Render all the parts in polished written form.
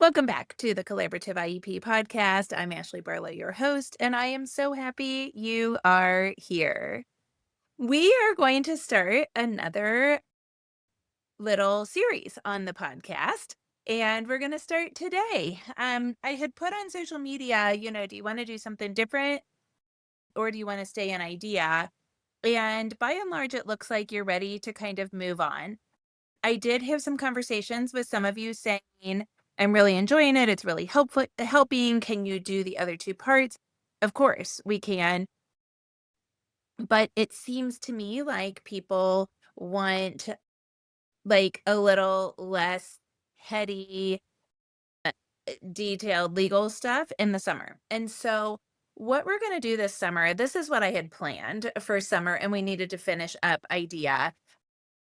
Welcome back to the Collaborative IEP podcast. I'm Ashley Barlow, your host, and I am so happy you are here. We are going to start another little series on the podcast, and we're going to start today. I had put on social media, do you want to do something different or do you want to stay an idea? And by and large, it looks like you're ready to kind of move on. I did have some conversations with some of you saying, I'm really enjoying it. It's really helping. Can you do the other two parts? Of course, we can. But it seems to me like people want like a little less heady, detailed legal stuff in the summer. And so, what we're going to do this summer, this is what I had planned for summer, and we needed to finish up idea.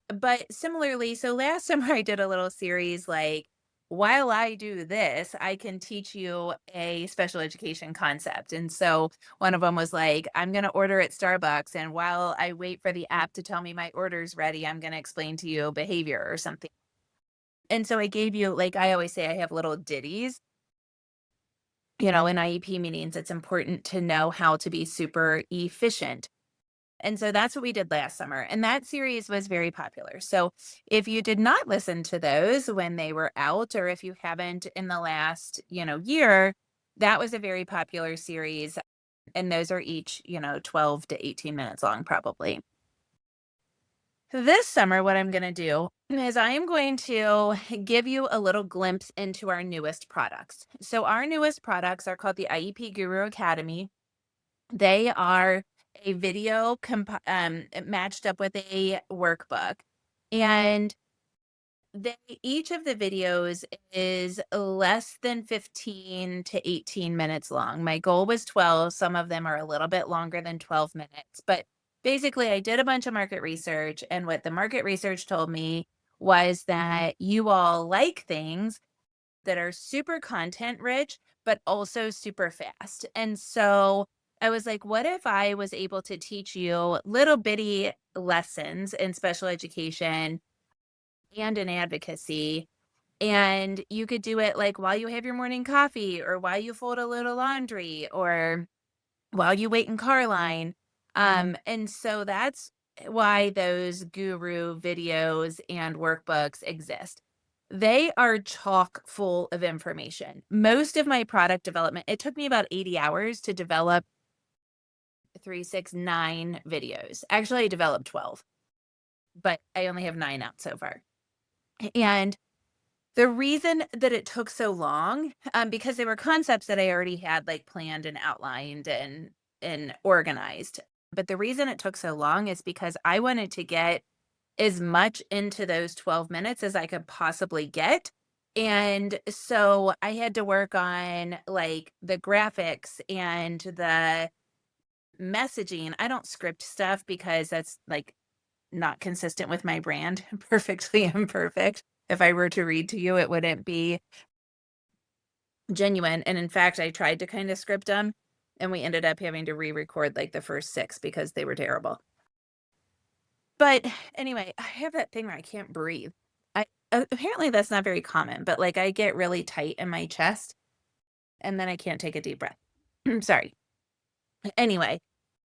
But similarly, so last summer I did a little series like, while I do this, I can teach you a special education concept. And so one of them was like, I'm going to order at Starbucks. And while I wait for the app to tell me my order's ready, I'm going to explain to you behavior or something. And so I gave you, like I always say, I have little ditties. In IEP meetings, it's important to know how to be super efficient. And so that's what we did last summer. And that series was very popular. So if you did not listen to those when they were out, or if you haven't in the last, year, that was a very popular series. And those are each, 12 to 18 minutes long, probably. This summer, what I'm going to do is I am going to give you a little glimpse into our newest products. So our newest products are called the IEP Guru Academy. They are a video matched up with a workbook, and each of the videos is less than 15 to 18 minutes long. My goal was 12. Some of them are a little bit longer than 12 minutes, but basically I did a bunch of market research, and what the market research told me was that you all like things that are super content rich, but also super fast. And so I was like, what if I was able to teach you little bitty lessons in special education and in advocacy? And you could do it like while you have your morning coffee, or while you fold a little laundry, or while you wait in car line. And so that's why those guru videos and workbooks exist. They are chock full of information. Most of my product development, it took me about 80 hours to develop 369 videos. Actually, I developed 12, but I only have 9 out so far. And the reason that it took so long, because they were concepts that I already had like planned and outlined and organized. But the reason it took so long is because I wanted to get as much into those 12 minutes as I could possibly get. And so I had to work on like the graphics and the messaging. I don't script stuff because that's like not consistent with my brand. Perfectly imperfect. If I were to read to you, it wouldn't be genuine. And in fact, I tried to kind of script them, and we ended up having to re-record like the first 6 because they were terrible. But anyway, I have that thing where I can't breathe. Apparently that's not very common, but like I get really tight in my chest and then I can't take a deep breath. Sorry. Anyway,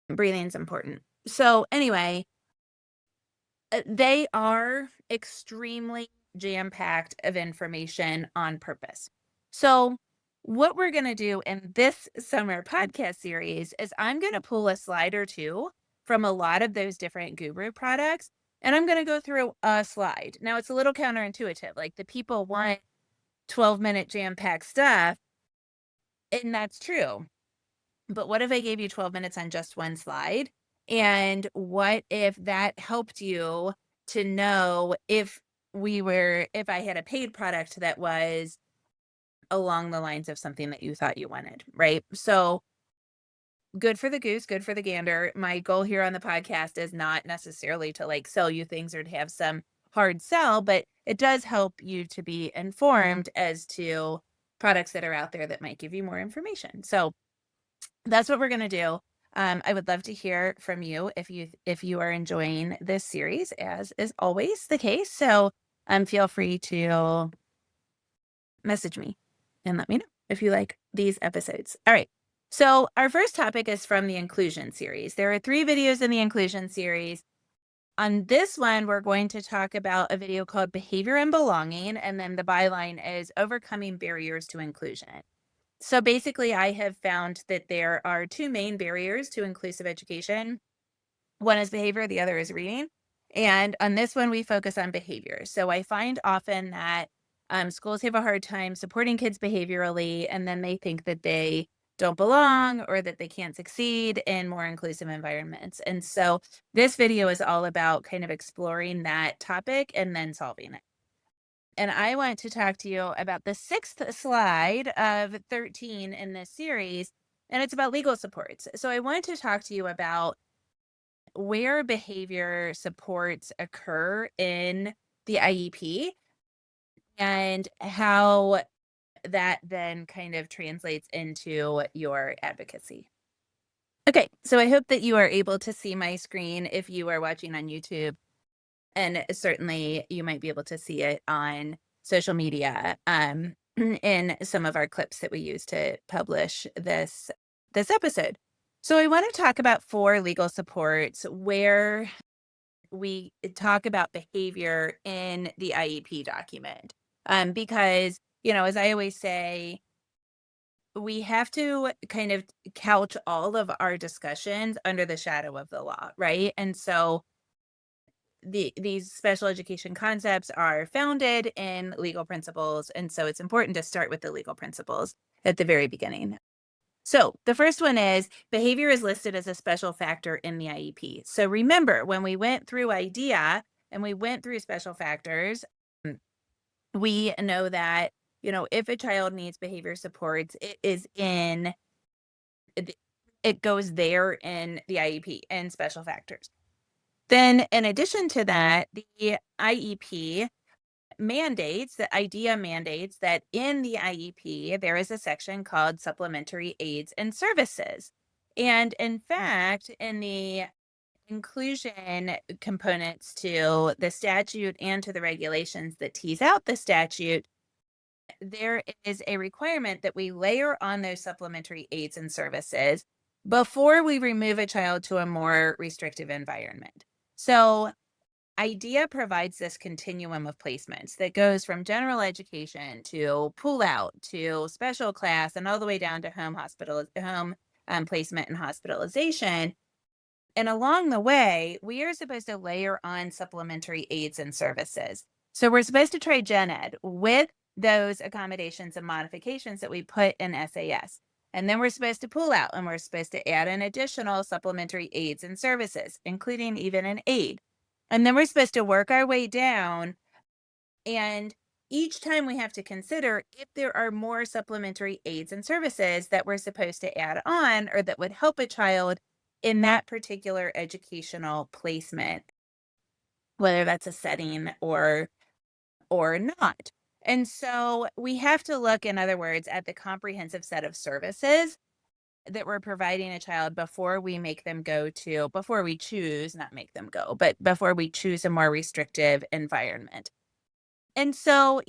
breathing's important. So anyway, they are extremely jam-packed of information on purpose. So what we're going to do in this summer podcast series is I'm going to pull a slide or two from a lot of those different guru products, and I'm going to go through a slide. Now it's a little counterintuitive. Like the people want 12-minute jam-packed stuff, and that's true. But what if I gave you 12 minutes on just one slide? And what if that helped you to know if I had a paid product that was along the lines of something that you thought you wanted, right? So good for the goose, good for the gander. My goal here on the podcast is not necessarily to like sell you things or to have some hard sell, but it does help you to be informed as to products that are out there that might give you more information. So that's what we're going to do. I would love to hear from you if you are enjoying this series, as is always the case. So feel free to message me. and let me know if you like these episodes. All right. So, our first topic is from the inclusion series. There are 3 videos in the inclusion series. On this one, we're going to talk about a video called Behavior and Belonging, and then the byline is Overcoming Barriers to Inclusion. So, basically, I have found that there are 2 main barriers to inclusive education. One is behavior, the other is reading. And on this one, we focus on behavior. So I find often that schools have a hard time supporting kids behaviorally, and then they think that they don't belong or that they can't succeed in more inclusive environments. And so this video is all about kind of exploring that topic and then solving it. And I want to talk to you about the 6th slide of 13 in this series, and it's about legal supports. So I want to talk to you about where behavior supports occur in the IEP and how that then kind of translates into your advocacy. Okay, so I hope that you are able to see my screen if you are watching on YouTube, and certainly you might be able to see it on social media in some of our clips that we use to publish this episode. So I want to talk about 4 legal supports where we talk about behavior in the IEP document. Because, as I always say, we have to kind of couch all of our discussions under the shadow of the law, right? And so these special education concepts are founded in legal principles. And so it's important to start with the legal principles at the very beginning. So the first one is behavior is listed as a special factor in the IEP. So remember, when we went through IDEA and we went through special factors, mm, we know that, if a child needs behavior supports, it it goes there in the IEP and special factors. Then in addition to that, the IEP the IDEA mandates that in the IEP, there is a section called supplementary aids and services. And in fact, in the inclusion components to the statute and to the regulations that tease out the statute, there is a requirement that we layer on those supplementary aids and services before we remove a child to a more restrictive environment. So IDEA provides this continuum of placements that goes from general education to pull out to special class and all the way down to home placement and hospitalization. And along the way, we are supposed to layer on supplementary aids and services. So we're supposed to try gen ed with those accommodations and modifications that we put in SAS. And then we're supposed to pull out and we're supposed to add in additional supplementary aids and services, including even an aid. And then we're supposed to work our way down. And each time we have to consider if there are more supplementary aids and services that we're supposed to add on or that would help a child in that particular educational placement, whether that's a setting or not. And so we have to look, in other words, at the comprehensive set of services that we're providing a child before we before we choose, not make them go, but before we choose a more restrictive environment. And so,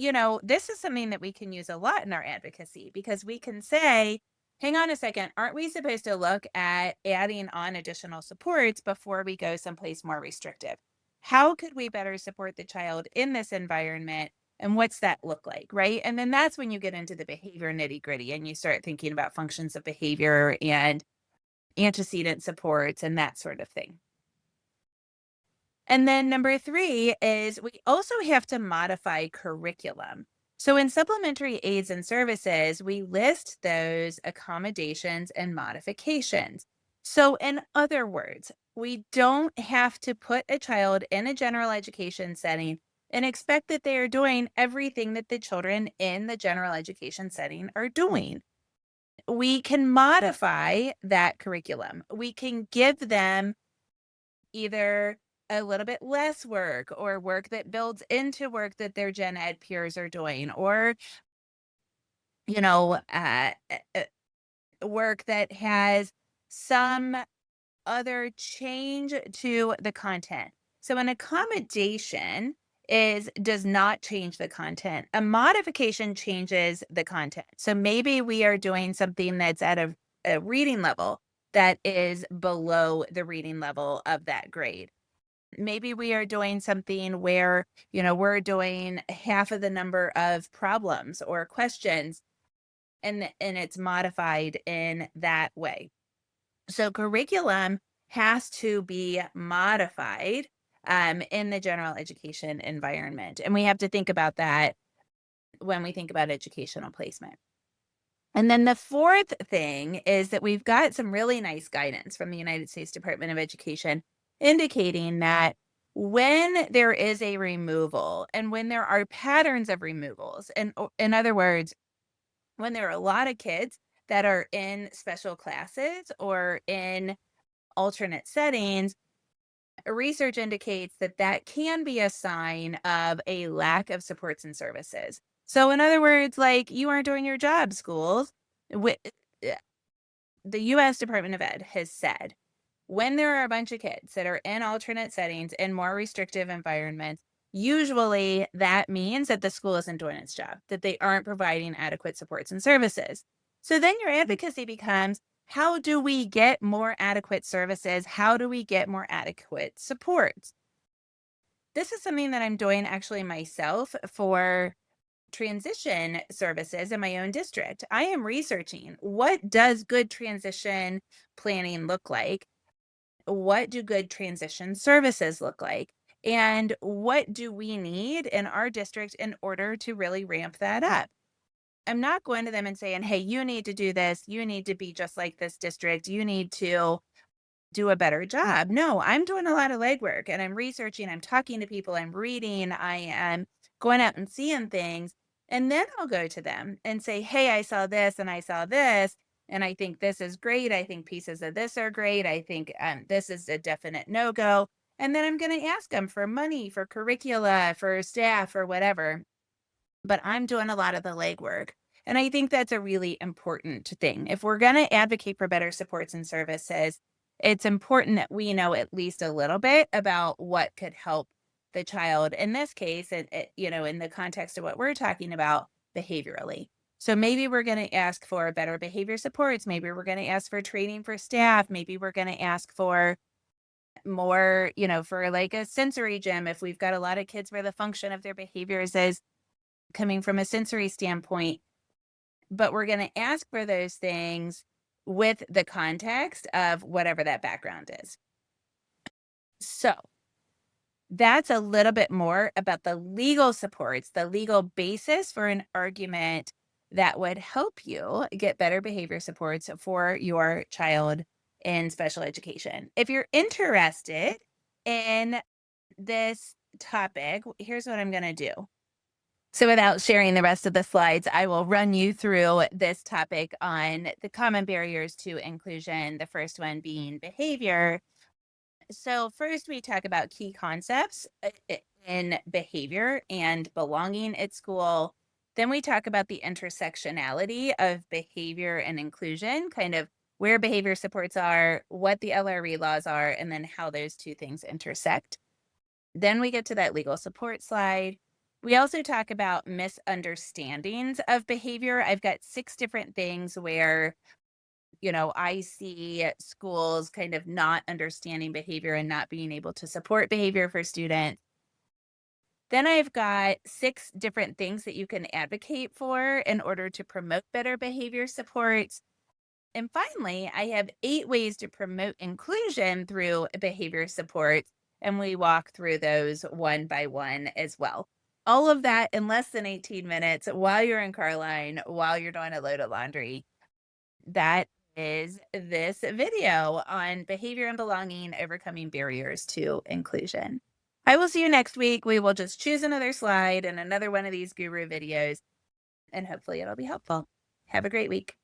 this is something that we can use a lot in our advocacy because we can say, hang on a second, aren't we supposed to look at adding on additional supports before we go someplace more restrictive? How could we better support the child in this environment? And what's that look like? Right. And then that's when you get into the behavior nitty gritty and you start thinking about functions of behavior and antecedent supports and that sort of thing. And then number 3 is we also have to modify curriculum. So in supplementary aids and services, we list those accommodations and modifications. So in other words, we don't have to put a child in a general education setting and expect that they are doing everything that the children in the general education setting are doing. We can modify that curriculum. We can give them either a little bit less work or work that builds into work that their gen ed peers are doing, or, you know, uh, uh, work that has some other change to the content. So, an accommodation does not change the content. A modification changes the content. So maybe we are doing something that's at a reading level that is below the reading level of that grade. Maybe we are doing something where, we're doing half of the number of problems or questions, and it's modified in that way. So curriculum has to be modified in the general education environment. And we have to think about that when we think about educational placement. And then the fourth thing is that we've got some really nice guidance from the United States Department of Education indicating that when there is a removal and when there are patterns of removals, and in other words, when there are a lot of kids that are in special classes or in alternate settings, research indicates that that can be a sign of a lack of supports and services. So, in other words, like you aren't doing your job, schools. Wi- uh, The US Department of Ed has said when there are a bunch of kids that are in alternate settings in more restrictive environments, usually that means that the school isn't doing its job, that they aren't providing adequate supports and services. So then your advocacy becomes, how do we get more adequate services? How do we get more adequate supports? This is something that I'm doing actually myself for transition services in my own district. I am researching, what does good transition planning look like? What do good transition services look like? And what do we need in our district in order to really ramp that up? I'm not going to them and saying, hey, you need to do this. You need to be just like this district. You need to do a better job. No, I'm doing a lot of legwork and I'm researching, I'm talking to people, I'm reading, I am going out and seeing things. And then I'll go to them and say, hey, I saw this and I saw this. And I think this is great. I think pieces of this are great. I think this is a definite no go. And then I'm going to ask them for money, for curricula, for staff, or whatever, but I'm doing a lot of the legwork. And I think that's a really important thing. If we're going to advocate for better supports and services, it's important that we know at least a little bit about what could help the child in this case, and in the context of what we're talking about behaviorally. So maybe we're going to ask for better behavior supports. Maybe we're going to ask for training for staff. Maybe we're going to ask for more, for like a sensory gym if we've got a lot of kids where the function of their behaviors is coming from a sensory standpoint, but we're going to ask for those things with the context of whatever that background is. So that's a little bit more about the legal supports, the legal basis for an argument that would help you get better behavior supports for your child in special education. If you're interested in this topic, here's what I'm going to do. So without sharing the rest of the slides, I will run you through this topic on the common barriers to inclusion, the first one being behavior. So first we talk about key concepts in behavior and belonging at school. Then we talk about the intersectionality of behavior and inclusion, kind of where behavior supports are, what the LRE laws are, and then how those two things intersect. Then we get to that legal support slide. We also talk about misunderstandings of behavior. I've got 6 different things where, I see schools kind of not understanding behavior and not being able to support behavior for students. Then I've got 6 different things that you can advocate for in order to promote better behavior supports. And finally, I have 8 ways to promote inclusion through behavior supports, and we walk through those one by one as well. All of that in less than 18 minutes while you're in car line, while you're doing a load of laundry. That is this video on behavior and belonging, overcoming barriers to inclusion. I will see you next week. We will just choose another slide and another one of these guru videos, and hopefully it'll be helpful. Have a great week.